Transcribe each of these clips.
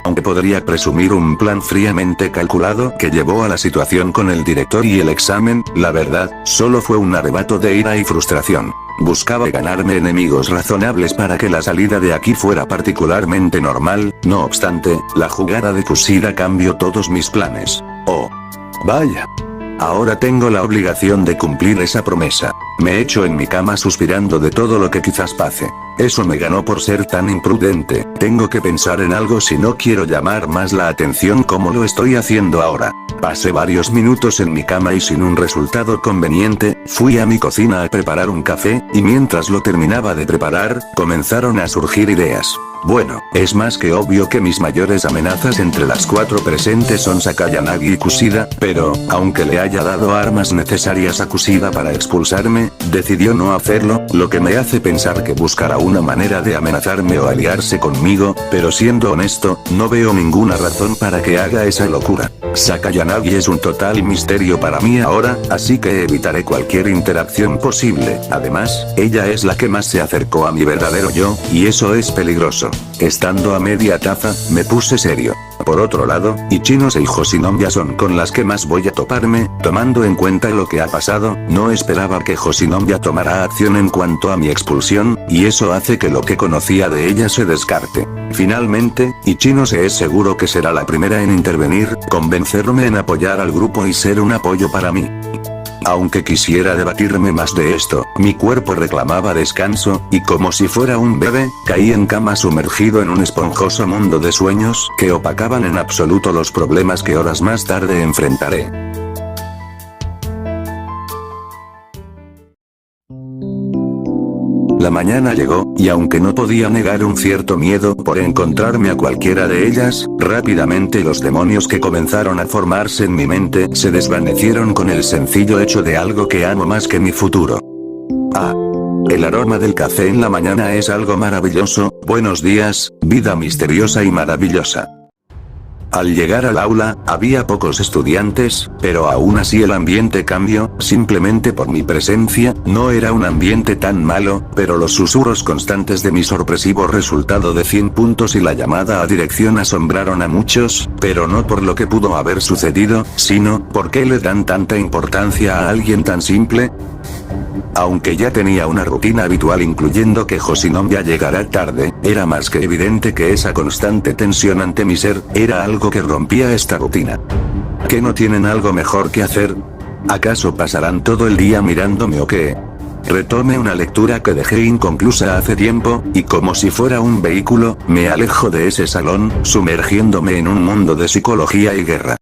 Aunque podría presumir un plan fríamente calculado que llevó a la situación con el director y el examen, la verdad, solo fue un arrebato de ira y frustración. Buscaba ganarme enemigos razonables para que la salida de aquí fuera particularmente normal, no obstante, la jugada de Kushida cambió todos mis planes. Oh. Vaya. Ahora tengo la obligación de cumplir esa promesa. Me echo en mi cama suspirando de todo lo que quizás pase. Eso me ganó por ser tan imprudente. Tengo que pensar en algo si no quiero llamar más la atención como lo estoy haciendo ahora. Pasé varios minutos en mi cama y sin un resultado conveniente, fui a mi cocina a preparar un café, y mientras lo terminaba de preparar, comenzaron a surgir ideas. Bueno, es más que obvio que mis mayores amenazas entre las cuatro presentes son Sakayanagi y Kushida, pero, aunque le haya dado armas necesarias a Kushida para expulsarme, decidió no hacerlo, lo que me hace pensar que buscará una manera de amenazarme o aliarse conmigo, pero siendo honesto, no veo ninguna razón para que haga esa locura. Sakayanagi es un total misterio para mí ahora, así que evitaré cualquier interacción posible. Además, ella es la que más se acercó a mi verdadero yo, y eso es peligroso. Estando a media taza, me puse serio. Por otro lado, Ichinose y Hoshinomiya son con las que más voy a toparme, tomando en cuenta lo que ha pasado, no esperaba que Hoshinomiya tomara acción en cuanto a mi expulsión, y eso hace que lo que conocía de ella se descarte. Finalmente, Ichinose es seguro que será la primera en intervenir, convencerme en apoyar al grupo y ser un apoyo para mí. Aunque quisiera debatirme más de esto, mi cuerpo reclamaba descanso, y como si fuera un bebé, caí en cama sumergido en un esponjoso mundo de sueños que opacaban en absoluto los problemas que horas más tarde enfrentaré. La mañana llegó, y aunque no podía negar un cierto miedo por encontrarme a cualquiera de ellas, rápidamente los demonios que comenzaron a formarse en mi mente se desvanecieron con el sencillo hecho de algo que amo más que mi futuro. Ah. El aroma del café en la mañana es algo maravilloso. Buenos días, vida misteriosa y maravillosa. Al llegar al aula, había pocos estudiantes, pero aún así el ambiente cambió, simplemente por mi presencia. No era un ambiente tan malo, pero los susurros constantes de mi sorpresivo resultado de 100 puntos y la llamada a dirección asombraron a muchos, pero no por lo que pudo haber sucedido, sino, ¿por qué le dan tanta importancia a alguien tan simple? Aunque ya tenía una rutina habitual incluyendo que Hoshinomiya llegara tarde, era más que evidente que esa constante tensión ante mi ser, era algo que rompía esta rutina. ¿Que no tienen algo mejor que hacer? ¿Acaso pasarán todo el día mirándome o qué? Retome una lectura que dejé inconclusa hace tiempo, y como si fuera un vehículo, me alejo de ese salón, sumergiéndome en un mundo de psicología y guerra.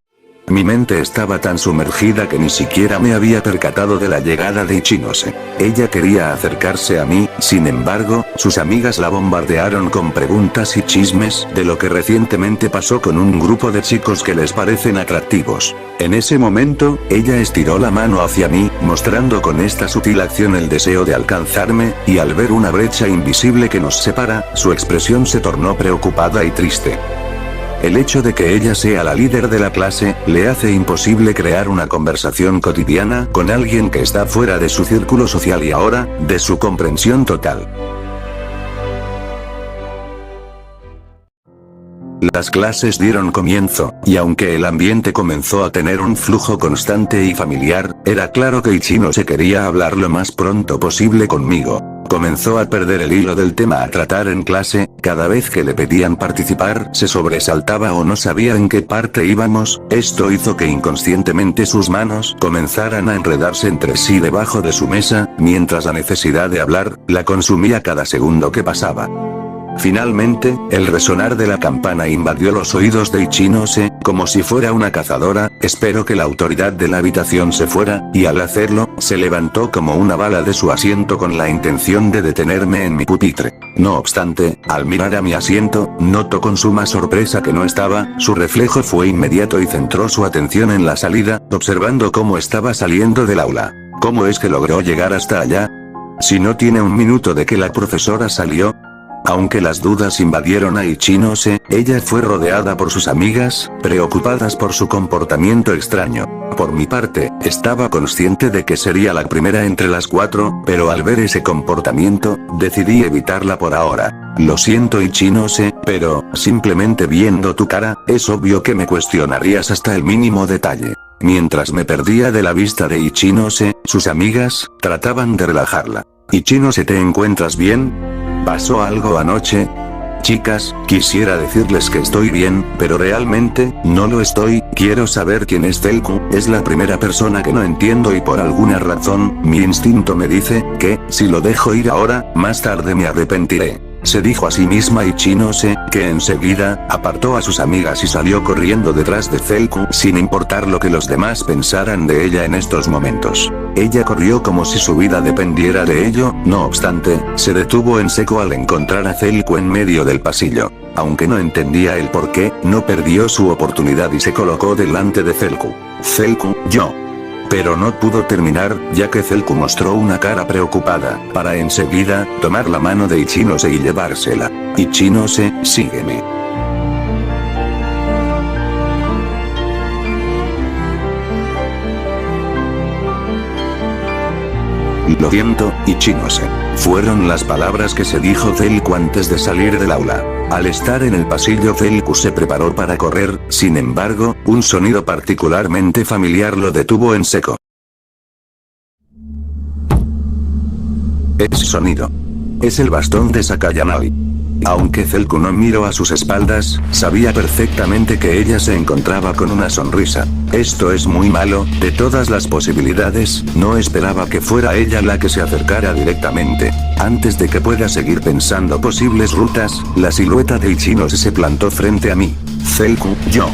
Mi mente estaba tan sumergida que ni siquiera me había percatado de la llegada de Ichinose. Ella quería acercarse a mí, sin embargo, sus amigas la bombardearon con preguntas y chismes de lo que recientemente pasó con un grupo de chicos que les parecen atractivos. En ese momento, ella estiró la mano hacia mí, mostrando con esta sutil acción el deseo de alcanzarme, y al ver una brecha invisible que nos separa, su expresión se tornó preocupada y triste. El hecho de que ella sea la líder de la clase, le hace imposible crear una conversación cotidiana con alguien que está fuera de su círculo social y ahora, de su comprensión total. Las clases dieron comienzo, y aunque el ambiente comenzó a tener un flujo constante y familiar, era claro que Ichinose quería hablar lo más pronto posible conmigo. Comenzó a perder el hilo del tema a tratar en clase, cada vez que le pedían participar se sobresaltaba o no sabía en qué parte íbamos, esto hizo que inconscientemente sus manos comenzaran a enredarse entre sí debajo de su mesa, mientras la necesidad de hablar, la consumía cada segundo que pasaba. Finalmente, el resonar de la campana invadió los oídos de Ichinose, como si fuera una cazadora. Espero que la autoridad de la habitación se fuera, y al hacerlo, se levantó como una bala de su asiento con la intención de detenerme en mi pupitre. No obstante, al mirar a mi asiento, notó con suma sorpresa que no estaba, su reflejo fue inmediato y centró su atención en la salida, observando cómo estaba saliendo del aula. ¿Cómo es que logró llegar hasta allá? Si no tiene un minuto de que la profesora salió. Aunque las dudas invadieron a Ichinose, ella fue rodeada por sus amigas, preocupadas por su comportamiento extraño. Por mi parte, estaba consciente de que sería la primera entre las 4, pero al ver ese comportamiento, decidí evitarla por ahora. Lo siento Ichinose, pero, simplemente viendo tu cara, es obvio que me cuestionarías hasta el mínimo detalle. Mientras me perdía de la vista de Ichinose, sus amigas, trataban de relajarla. Ichinose, ¿te encuentras bien? ¿Pasó algo anoche? Chicas, quisiera decirles que estoy bien, pero realmente, no lo estoy. Quiero saber quién es Zelku, es la primera persona que no entiendo y por alguna razón, mi instinto me dice, que, si lo dejo ir ahora, más tarde me arrepentiré. Se dijo a sí misma Ichinose, que enseguida, apartó a sus amigas y salió corriendo detrás de Zelku sin importar lo que los demás pensaran de ella en estos momentos. Ella corrió como si su vida dependiera de ello, no obstante, se detuvo en seco al encontrar a Zelku en medio del pasillo. Aunque no entendía el por qué, no perdió su oportunidad y se colocó delante de Zelku. Zelku, yo. Pero no pudo terminar, ya que Zelku mostró una cara preocupada, para enseguida, tomar la mano de Ichinose y llevársela. Ichinose, sígueme. Lo siento, Ichinose. Fueron las palabras que se dijo Zelku antes de salir del aula. Al estar en el pasillo Zelku se preparó para correr, sin embargo, un sonido particularmente familiar lo detuvo en seco. Ese sonido. Es el bastón de Sakayanagi. Aunque Zelku no miró a sus espaldas, sabía perfectamente que ella se encontraba con una sonrisa. Esto es muy malo, de todas las posibilidades, no esperaba que fuera ella la que se acercara directamente. Antes de que pueda seguir pensando posibles rutas, la silueta de Ichinose se plantó frente a mí. Zelku, yo.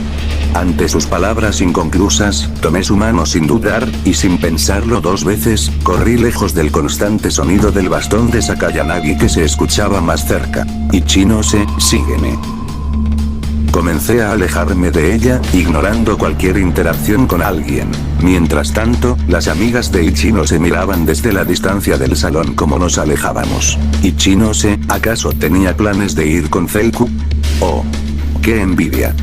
Ante sus palabras inconclusas, tomé su mano sin dudar, y sin pensarlo dos veces, corrí lejos del constante sonido del bastón de Sakayanagi que se escuchaba más cerca. Ichinose, sígueme. Comencé a alejarme de ella, ignorando cualquier interacción con alguien. Mientras tanto, las amigas de Ichinose miraban desde la distancia del salón como nos alejábamos. Ichinose, ¿acaso tenía planes de ir con Zelku? Oh. ¡Qué envidia!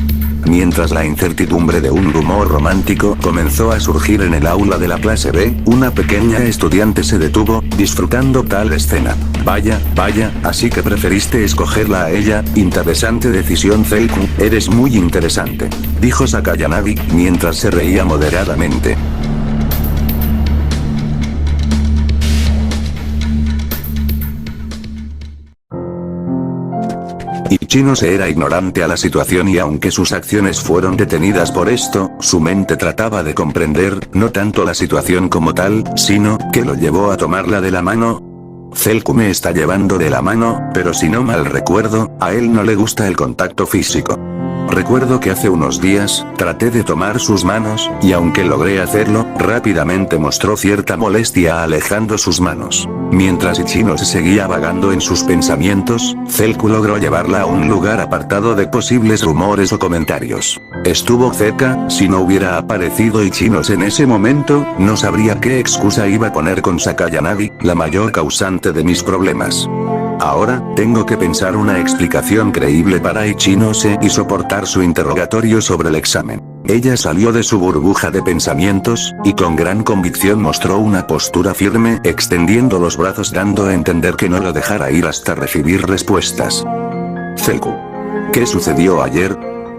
Mientras la incertidumbre de un rumor romántico comenzó a surgir en el aula de la clase B, una pequeña estudiante se detuvo, disfrutando tal escena. Vaya, así que preferiste escogerla a ella, interesante decisión Zelku, eres muy interesante, dijo Sakayanagi, mientras se reía moderadamente. Ichinose era ignorante a la situación y aunque sus acciones fueron detenidas por esto, su mente trataba de comprender, no tanto la situación como tal, sino, que lo llevó a tomarla de la mano. Zelku me está llevando de la mano, pero si no mal recuerdo, a él no le gusta el contacto físico. Recuerdo que hace unos días, traté de tomar sus manos, y aunque logré hacerlo, rápidamente mostró cierta molestia alejando sus manos. Mientras Ichinose seguía vagando en sus pensamientos, Zelku logró llevarla a un lugar apartado de posibles rumores o comentarios. Estuvo cerca, si no hubiera aparecido Ichinose en ese momento, no sabría qué excusa iba a poner con Sakayanagi, la mayor causante de mis problemas. Ahora, tengo que pensar una explicación creíble para Ichinose y soportar su interrogatorio sobre el examen. Ella salió de su burbuja de pensamientos, y con gran convicción mostró una postura firme, extendiendo los brazos dando a entender que no lo dejara ir hasta recibir respuestas. Zelku. ¿Qué sucedió ayer?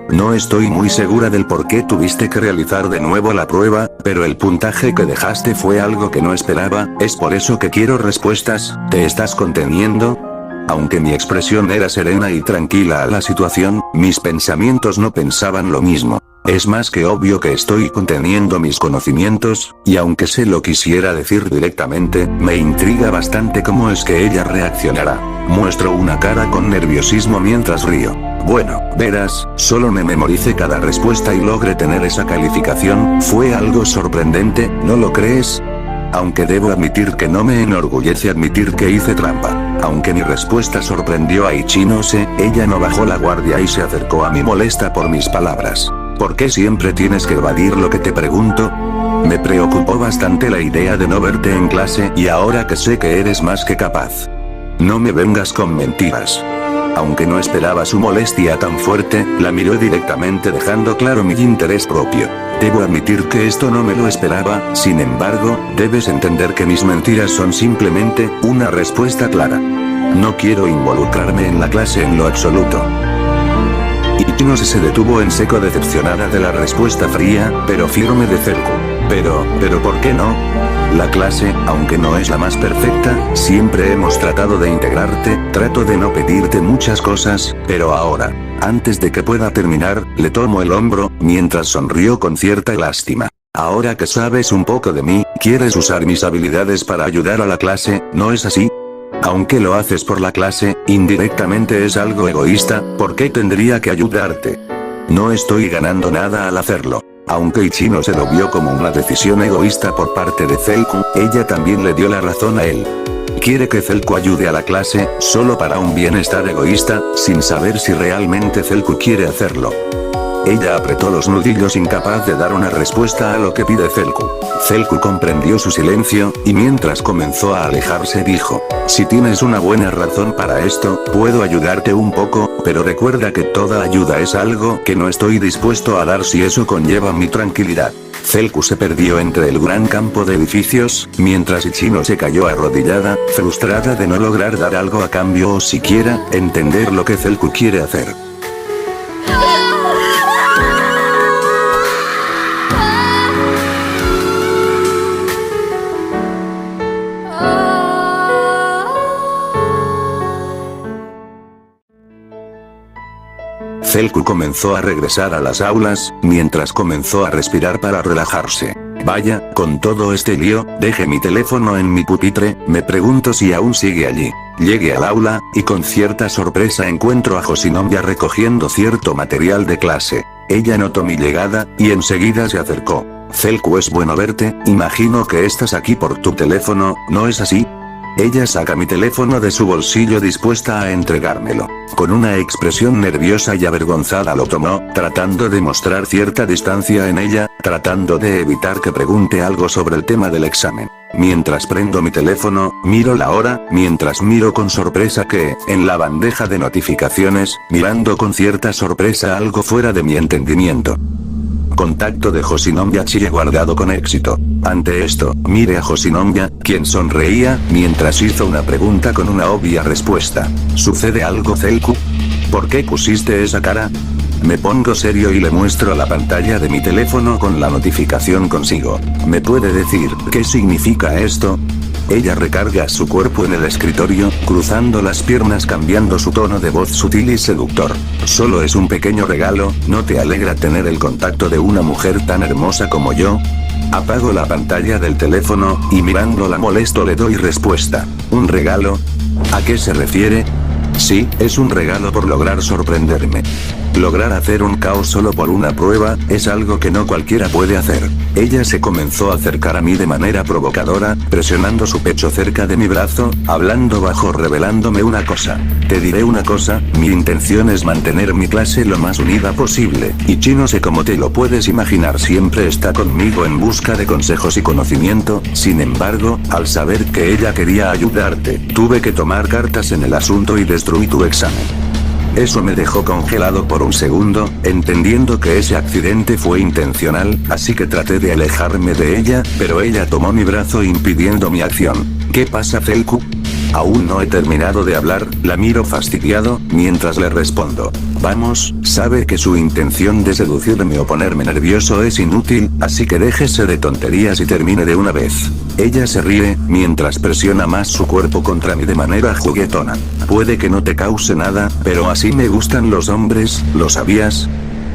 No estoy muy segura del por qué tuviste que realizar de nuevo la prueba, pero el puntaje que dejaste fue algo que no esperaba, es por eso que quiero respuestas, ¿te estás conteniendo? Aunque mi expresión era serena y tranquila a la situación, mis pensamientos no pensaban lo mismo. Es más que obvio que estoy conteniendo mis conocimientos, y aunque se lo quisiera decir directamente, me intriga bastante cómo es que ella reaccionará. Muestro una cara con nerviosismo mientras río. Bueno, verás, solo me memorice cada respuesta y logré tener esa calificación, fue algo sorprendente, ¿no lo crees? Aunque debo admitir que no me enorgullece admitir que hice trampa. Aunque mi respuesta sorprendió a Ichinose, ella no bajó la guardia y se acercó a mí molesta por mis palabras. ¿Por qué siempre tienes que evadir lo que te pregunto? Me preocupó bastante la idea de no verte en clase y ahora que sé que eres más que capaz. No me vengas con mentiras. Aunque no esperaba su molestia tan fuerte, la miró directamente dejando claro mi interés propio. Debo admitir que esto no me lo esperaba, sin embargo, debes entender que mis mentiras son simplemente una respuesta clara. No quiero involucrarme en la clase en lo absoluto. Ichino se detuvo en seco, decepcionada de la respuesta fría, pero firme de Zelku. Pero ¿por qué no? La clase, aunque no es la más perfecta, siempre hemos tratado de integrarte, trato de no pedirte muchas cosas, pero ahora, antes de que pueda terminar, le tomo el hombro, mientras sonrió con cierta lástima. Ahora que sabes un poco de mí, quieres usar mis habilidades para ayudar a la clase, ¿no es así? Aunque lo haces por la clase, indirectamente es algo egoísta, ¿por qué tendría que ayudarte? No estoy ganando nada al hacerlo. Aunque Ichino se lo vio como una decisión egoísta por parte de Zelku, ella también le dio la razón a él. Quiere que Zelku ayude a la clase, solo para un bienestar egoísta, sin saber si realmente Zelku quiere hacerlo. Ella apretó los nudillos, incapaz de dar una respuesta a lo que pide Zelku. Zelku comprendió su silencio, y mientras comenzó a alejarse dijo, si tienes una buena razón para esto, puedo ayudarte un poco, pero recuerda que toda ayuda es algo que no estoy dispuesto a dar si eso conlleva mi tranquilidad. Zelku se perdió entre el gran campo de edificios, mientras Ichino se cayó arrodillada, frustrada de no lograr dar algo a cambio o siquiera entender lo que Zelku quiere hacer. Zelku comenzó a regresar a las aulas, mientras comenzó a respirar para relajarse. Vaya, con todo este lío, dejé mi teléfono en mi pupitre, me pregunto si aún sigue allí. Llegué al aula, y con cierta sorpresa encuentro a Hoshinomiya recogiendo cierto material de clase. Ella notó mi llegada, y enseguida se acercó. Zelku, es bueno verte, imagino que estás aquí por tu teléfono, ¿no es así? Ella saca mi teléfono de su bolsillo dispuesta a entregármelo. Con una expresión nerviosa y avergonzada lo tomó, tratando de mostrar cierta distancia en ella, tratando de evitar que pregunte algo sobre el tema del examen. Mientras prendo mi teléfono, miro la hora, mientras miro con sorpresa que, en la bandeja de notificaciones, mirando con cierta sorpresa algo fuera de mi entendimiento. Contacto de Hoshinomiya Chie guardado con éxito. Ante esto, miré a Hoshinomiya, quien sonreía, mientras hizo una pregunta con una obvia respuesta. ¿Sucede algo, Zelku? ¿Por qué pusiste esa cara? Me pongo serio y le muestro la pantalla de mi teléfono con la notificación consigo. ¿Me puede decir qué significa esto? Ella recarga su cuerpo en el escritorio, cruzando las piernas, cambiando su tono de voz sutil y seductor. Solo es un pequeño regalo, ¿no te alegra tener el contacto de una mujer tan hermosa como yo? Apago la pantalla del teléfono, y mirándola molesto le doy respuesta. ¿Un regalo? ¿A qué se refiere? Sí, es un regalo por lograr sorprenderme. Lograr hacer un caos solo por una prueba, es algo que no cualquiera puede hacer. Ella se comenzó a acercar a mí de manera provocadora, presionando su pecho cerca de mi brazo, hablando bajo, revelándome una cosa. Te diré una cosa, mi intención es mantener mi clase lo más unida posible. Ichino, como te lo puedes imaginar, siempre está conmigo en busca de consejos y conocimiento, sin embargo, al saber que ella quería ayudarte, tuve que tomar cartas en el asunto y destruí tu examen. Eso me dejó congelado por un segundo, entendiendo que ese accidente fue intencional, así que traté de alejarme de ella, pero ella tomó mi brazo impidiendo mi acción. ¿Qué pasa, Zelku? Aún no he terminado de hablar, la miro fastidiado, mientras le respondo. Vamos, sabe que su intención de seducirme o ponerme nervioso es inútil, así que déjese de tonterías y termine de una vez. Ella se ríe, mientras presiona más su cuerpo contra mí de manera juguetona. Puede que no te cause nada, pero así me gustan los hombres, ¿lo sabías?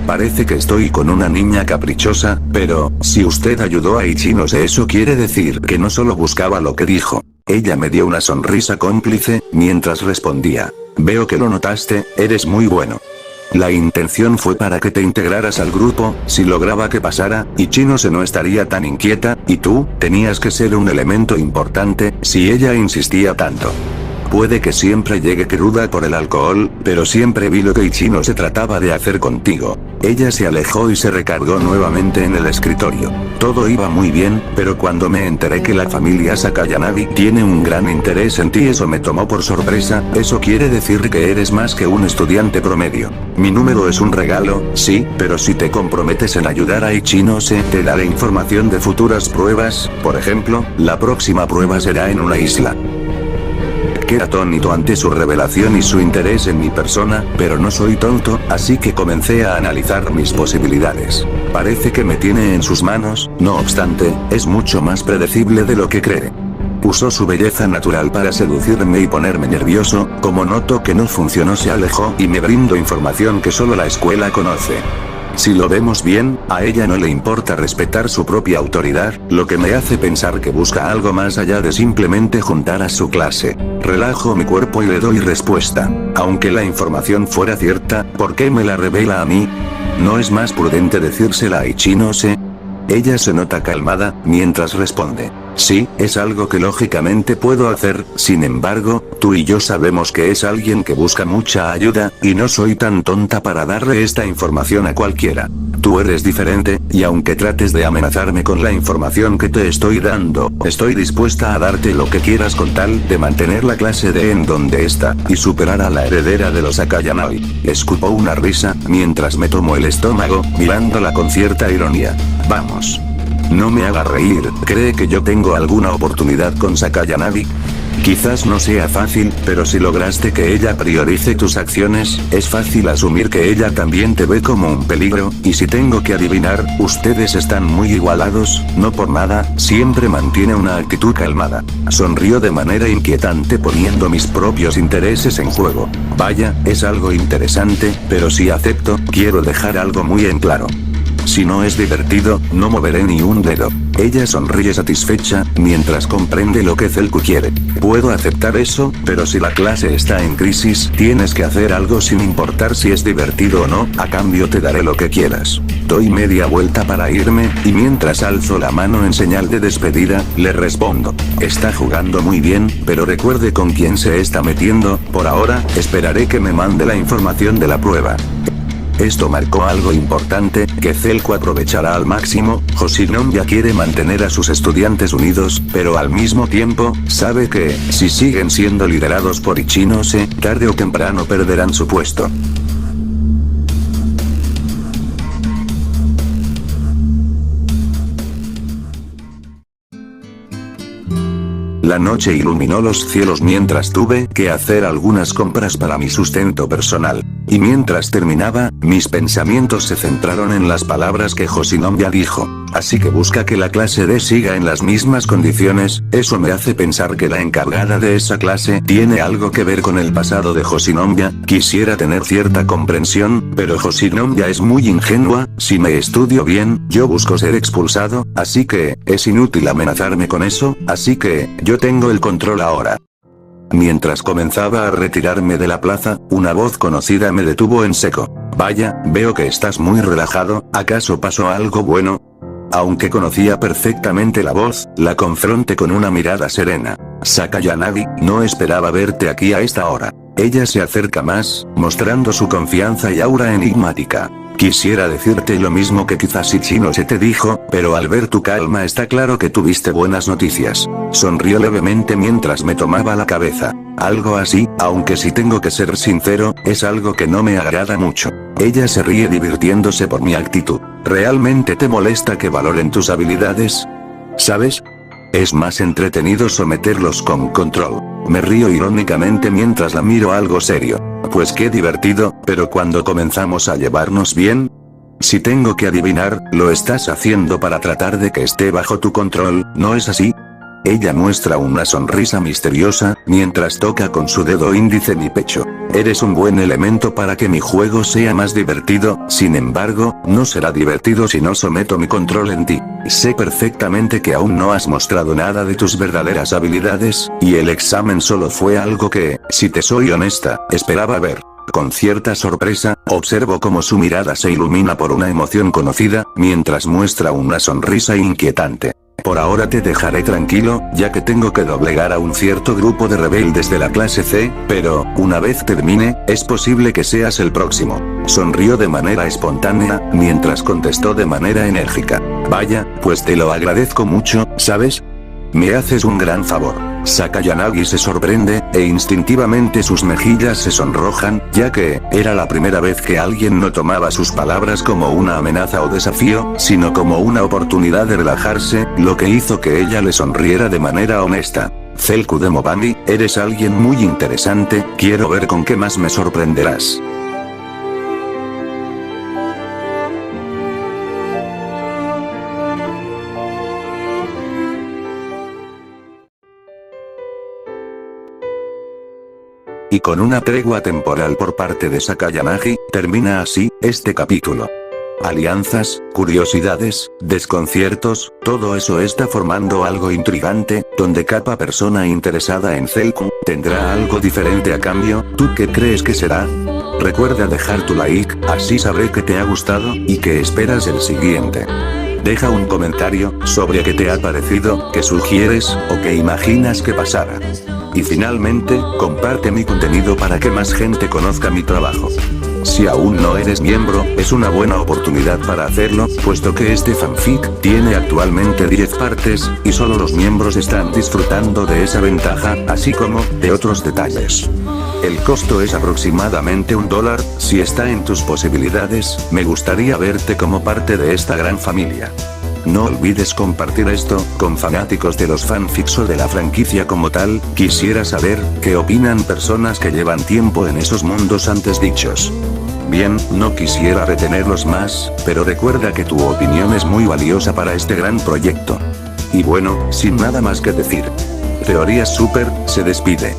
Parece que estoy con una niña caprichosa, pero, si usted ayudó a Ichino, eso quiere decir que no solo buscaba lo que dijo. Ella me dio una sonrisa cómplice, mientras respondía. Veo que lo notaste, eres muy bueno. La intención fue para que te integraras al grupo, si lograba que pasara, Ichino no estaría tan inquieta, y tú, tenías que ser un elemento importante, si ella insistía tanto. Puede que siempre llegue cruda por el alcohol, pero siempre vi lo que Ichino se trataba de hacer contigo. Ella se alejó y se recargó nuevamente en el escritorio. Todo iba muy bien, pero cuando me enteré que la familia Sakayanagi tiene un gran interés en ti, eso me tomó por sorpresa. Eso quiere decir que eres más que un estudiante promedio. Mi número es un regalo, sí, pero si te comprometes en ayudar a Ichinose, te daré información de futuras pruebas. Por ejemplo, la próxima prueba será en una isla. Quedé atónito ante su revelación y su interés en mi persona, pero no soy tonto, así que comencé a analizar mis posibilidades. Parece que me tiene en sus manos, no obstante, es mucho más predecible de lo que cree. Usó su belleza natural para seducirme y ponerme nervioso. Como noto que no funcionó, se alejó y me brindó información que solo la escuela conoce. Si lo vemos bien, a ella no le importa respetar su propia autoridad, lo que me hace pensar que busca algo más allá de simplemente juntar a su clase. Relajo mi cuerpo y le doy respuesta. Aunque la información fuera cierta, ¿por qué me la revela a mí? ¿No es más prudente decírsela a Ichinose? Ella se nota calmada, mientras responde. Sí, es algo que lógicamente puedo hacer, sin embargo, tú y yo sabemos que es alguien que busca mucha ayuda, y no soy tan tonta para darle esta información a cualquiera. Tú eres diferente, y aunque trates de amenazarme con la información que te estoy dando, estoy dispuesta a darte lo que quieras con tal de mantener la clase D en donde está, y superar a la heredera de los Sakayanagi. Escupó una risa, mientras me tomó el estómago, mirándola con cierta ironía. Vamos. No me haga reír, ¿cree que yo tengo alguna oportunidad con Sakayanagi? Quizás no sea fácil, pero si lograste que ella priorice tus acciones, es fácil asumir que ella también te ve como un peligro, y si tengo que adivinar, ustedes están muy igualados, no por nada, siempre mantiene una actitud calmada. Sonrió de manera inquietante poniendo mis propios intereses en juego. Vaya, es algo interesante, pero si acepto, quiero dejar algo muy en claro. Si no es divertido, no moveré ni un dedo. Ella sonríe satisfecha, mientras comprende lo que Zelku quiere. Puedo aceptar eso, pero si la clase está en crisis, tienes que hacer algo sin importar si es divertido o no, a cambio te daré lo que quieras. Doy media vuelta para irme, y mientras alzo la mano en señal de despedida, le respondo. Está jugando muy bien, pero recuerde con quién se está metiendo. Por ahora, esperaré que me mande la información de la prueba. Esto marcó algo importante, que Zelku aprovechará al máximo. Hoshinomiya quiere mantener a sus estudiantes unidos, pero al mismo tiempo, sabe que, si siguen siendo liderados por Ichinose, tarde o temprano perderán su puesto. La noche iluminó los cielos mientras tuve que hacer algunas compras para mi sustento personal. Y mientras terminaba, mis pensamientos se centraron en las palabras que Hoshinomiya dijo. Así que busca que la clase D siga en las mismas condiciones. Eso me hace pensar que la encargada de esa clase tiene algo que ver con el pasado de Hoshinomiya. Quisiera tener cierta comprensión, pero Hoshinomiya es muy ingenua. Si me estudio bien, yo busco ser expulsado, así que, es inútil amenazarme con eso, así que, yo tengo el control ahora. Mientras comenzaba a retirarme de la plaza, una voz conocida me detuvo en seco. Vaya, veo que estás muy relajado, ¿acaso pasó algo bueno? Aunque conocía perfectamente la voz, la confronté con una mirada serena. Sakayanagi, no esperaba verte aquí a esta hora. Ella se acerca más, mostrando su confianza y aura enigmática. Quisiera decirte lo mismo que quizás Ichinose te dijo, pero al ver tu calma está claro que tuviste buenas noticias. Sonrió levemente mientras me tomaba la cabeza. Algo así, aunque si tengo que ser sincero, es algo que no me agrada mucho. Ella se ríe divirtiéndose por mi actitud. ¿Realmente te molesta que valoren tus habilidades? ¿Sabes? Es más entretenido someterlos con control. Me río irónicamente mientras la miro algo serio. Pues qué divertido, pero cuando comenzamos a llevarnos bien. Si tengo que adivinar, lo estás haciendo para tratar de que esté bajo tu control, ¿no es así? Ella muestra una sonrisa misteriosa, mientras toca con su dedo índice mi pecho. Eres un buen elemento para que mi juego sea más divertido, sin embargo, no será divertido si no someto mi control en ti. Sé perfectamente que aún no has mostrado nada de tus verdaderas habilidades, y el examen solo fue algo que, si te soy honesta, esperaba ver. Con cierta sorpresa, observo cómo su mirada se ilumina por una emoción conocida, mientras muestra una sonrisa inquietante. Por ahora te dejaré tranquilo, ya que tengo que doblegar a un cierto grupo de rebeldes de la clase C, pero, una vez termine, es posible que seas el próximo. Sonrió de manera espontánea, mientras contestó de manera enérgica. Vaya, pues te lo agradezco mucho, ¿sabes? Me haces un gran favor. Sakayanagi se sorprende, e instintivamente sus mejillas se sonrojan, ya que, era la primera vez que alguien no tomaba sus palabras como una amenaza o desafío, sino como una oportunidad de relajarse, lo que hizo que ella le sonriera de manera honesta. Zelku de Mobani, eres alguien muy interesante, quiero ver con qué más me sorprenderás. Y con una tregua temporal por parte de Sakayanagi, termina así, este capítulo. Alianzas, curiosidades, desconciertos, todo eso está formando algo intrigante, donde cada persona interesada en Zelku, tendrá algo diferente a cambio. ¿Tú qué crees que será? Recuerda dejar tu like, así sabré que te ha gustado, y que esperas el siguiente. Deja un comentario, sobre qué te ha parecido, qué sugieres, o qué imaginas que pasara. Y finalmente, comparte mi contenido para que más gente conozca mi trabajo. Si aún no eres miembro, es una buena oportunidad para hacerlo, puesto que este fanfic tiene actualmente 10 partes, y solo los miembros están disfrutando de esa ventaja, así como de otros detalles. El costo es aproximadamente $1, si está en tus posibilidades, me gustaría verte como parte de esta gran familia. No olvides compartir esto, con fanáticos de los fanfics o de la franquicia como tal. Quisiera saber, qué opinan personas que llevan tiempo en esos mundos antes dichos. Bien, no quisiera retenerlos más, pero recuerda que tu opinión es muy valiosa para este gran proyecto. Y bueno, sin nada más que decir. Teoría Super, se despide.